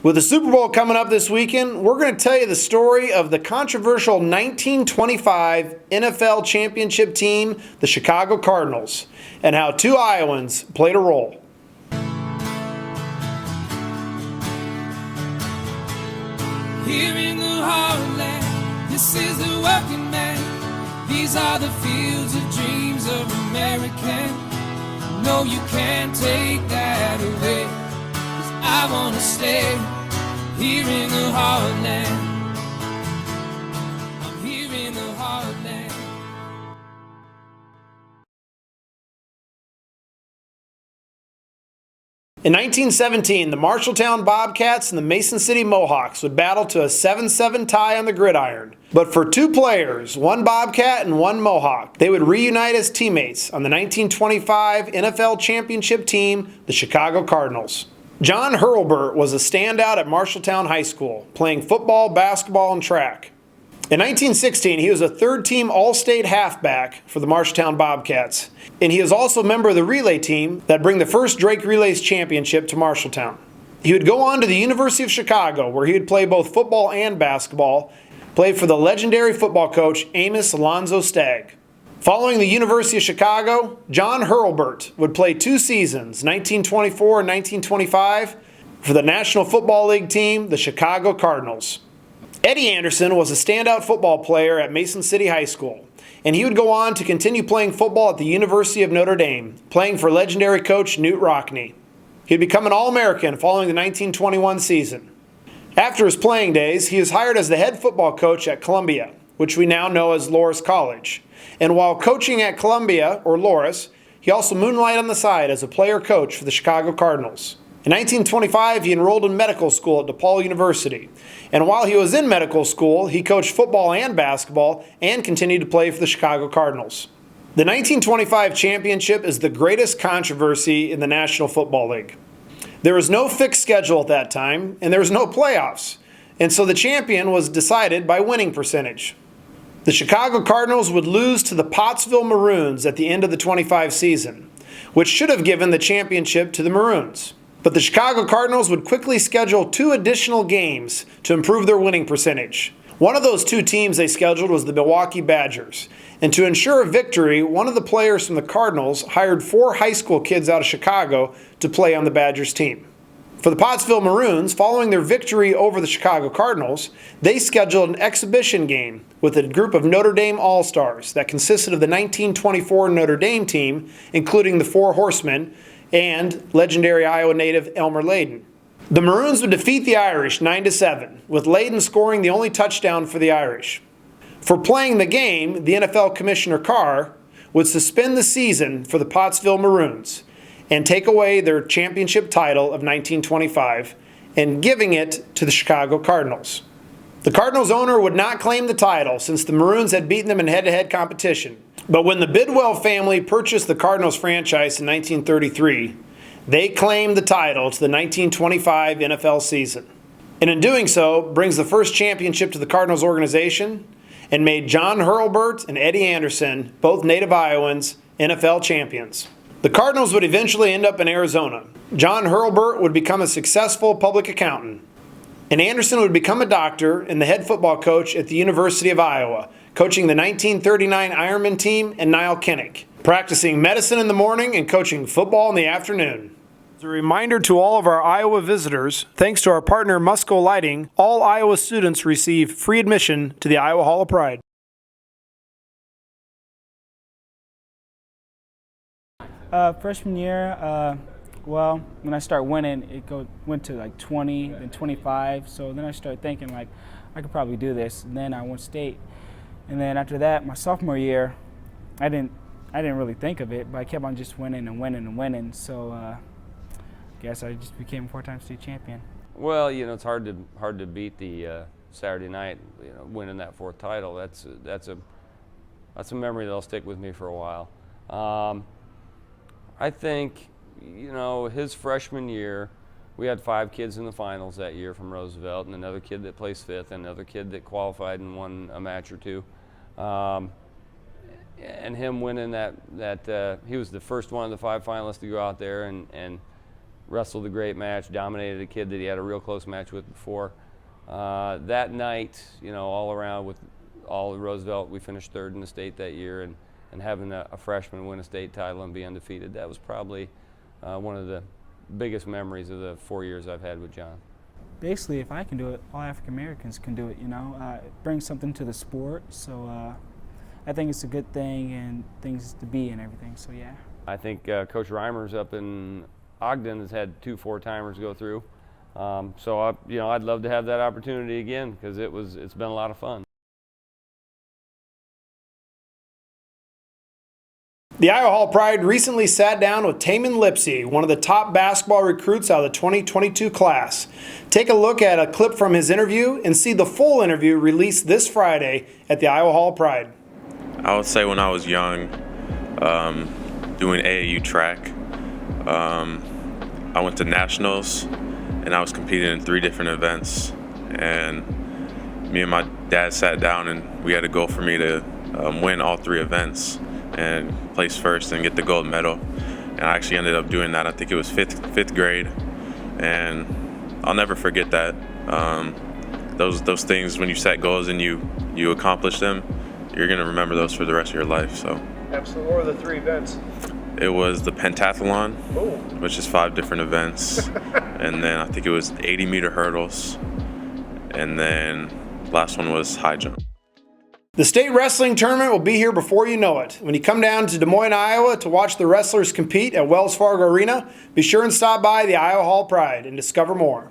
With the Super Bowl coming up this weekend, we're going to tell you the story of the controversial 1925 NFL championship team, the Chicago Cardinals, and how two Iowans played a role. Here in the heartland, this is the working man. These are the fields of dreams of American. No, you can't take that away, 'cause I wanna stay here in the heartland. I'm here in the heartland. In 1917, the Marshalltown Bobcats and the Mason City Mohawks would battle to a 7-7 tie on the gridiron. But for two players, one Bobcat and one Mohawk, they would reunite as teammates on the 1925 NFL championship team, the Chicago Cardinals. John Hurlburt was a standout at Marshalltown High School, playing football, basketball, and track. In 1916, he was a third-team All-State halfback for the Marshalltown Bobcats, and he was also a member of the relay team that bring the first Drake Relays championship to Marshalltown. He would go on to the University of Chicago, where he would play both football and basketball, played for the legendary football coach Amos Alonzo Stagg. Following the University of Chicago, John Hurlburt would play 2 seasons, 1924 and 1925, for the National Football League team, the Chicago Cardinals. Eddie Anderson was a standout football player at Mason City High School, and he would go on to continue playing football at the University of Notre Dame, playing for legendary coach Knute Rockne. He would become an All-American following the 1921 season. After his playing days, he was hired as the head football coach at Columbia, which we now know as Loras College. And while coaching at Columbia, or Loras, he also moonlighted on the side as a player coach for the Chicago Cardinals. In 1925, he enrolled in medical school at DePaul University, and while he was in medical school, he coached football and basketball and continued to play for the Chicago Cardinals. The 1925 championship is the greatest controversy in the National Football League. There was no fixed schedule at that time, and there was no playoffs, and so the champion was decided by winning percentage. The Chicago Cardinals would lose to the Pottsville Maroons at the end of the 25 season, which should have given the championship to the Maroons. But the Chicago Cardinals would quickly schedule 2 additional games to improve their winning percentage. One of those 2 teams they scheduled was the Milwaukee Badgers. And to ensure a victory, one of the players from the Cardinals hired 4 high school kids out of Chicago to play on the Badgers team. For the Pottsville Maroons, following their victory over the Chicago Cardinals, they scheduled an exhibition game with a group of Notre Dame All-Stars that consisted of the 1924 Notre Dame team, including the 4 Horsemen, and legendary Iowa native Elmer Layden. The Maroons would defeat the Irish 9-7, with Layden scoring the only touchdown for the Irish. For playing the game, the NFL Commissioner Carr would suspend the season for the Pottsville Maroons and take away their championship title of 1925 and giving it to the Chicago Cardinals. The Cardinals owner would not claim the title since the Maroons had beaten them in head-to-head competition. But when the Bidwell family purchased the Cardinals franchise in 1933, they claimed the title to the 1925 NFL season. And in doing so, brings the first championship to the Cardinals organization and made John Hurlburt and Eddie Anderson, both native Iowans, NFL champions. The Cardinals would eventually end up in Arizona. John Hurlburt would become a successful public accountant, and Anderson would become a doctor and the head football coach at the University of Iowa, coaching the 1939 Ironman team and Niall Kinnick, practicing medicine in the morning and coaching football in the afternoon. As a reminder to all of our Iowa visitors, thanks to our partner Musco Lighting, all Iowa students receive free admission to the Iowa Hall of Pride. Freshman year, well, when I start winning, went to like 20, then 25. So then I started thinking like, I could probably do this. And then I went state. And then after that, my sophomore year, I didn't really think of it, but I kept on just winning and winning and winning. So I guess I just became a 4-time state champion. Well, it's hard to beat the Saturday night, winning that 4th title. That's a memory that'll stick with me for a while. I think, his freshman year, we had 5 kids in the finals that year from Roosevelt, and another kid that placed 5th, and another kid that qualified and won a match or 2. And him winning that he was the first one of the 5 finalists to go out there and wrestled a great match, dominated a kid that he had a real close match with before. That night, you know, all around with all of Roosevelt, we finished third in the state that year, and having a freshman win a state title and be undefeated, that was probably one of the biggest memories of the 4 years I've had with John. Basically, if I can do it, all African Americans can do it, you know. It brings something to the sport, so I think it's a good thing and things to be and everything, so yeah. I think Coach Reimers up in Ogden has had 2 4-timers go through. So I'd love to have that opportunity again, because it's been a lot of fun. The Iowa Hall Pride recently sat down with Tamin Lipsey, one of the top basketball recruits out of the 2022 class. Take a look at a clip from his interview and see the full interview released this Friday at the Iowa Hall Pride. I would say when I was young, doing AAU track, I went to nationals and I was competing in 3 different events. And me and my dad sat down and we had a goal for me to win all 3 events and place first and get the gold medal. And I actually ended up doing that. I think it was fifth grade, and I'll never forget that. Those things, when you set goals and you accomplish them, you're gonna remember those for the rest of your life. So. Absolutely. What were the 3 events? It was the pentathlon, which is 5 different events, and then I think it was 80-meter hurdles, and then last one was high jump. The state wrestling tournament will be here before you know it. When you come down to Des Moines, Iowa to watch the wrestlers compete at Wells Fargo Arena, be sure and stop by the Iowa Hall Pride and discover more.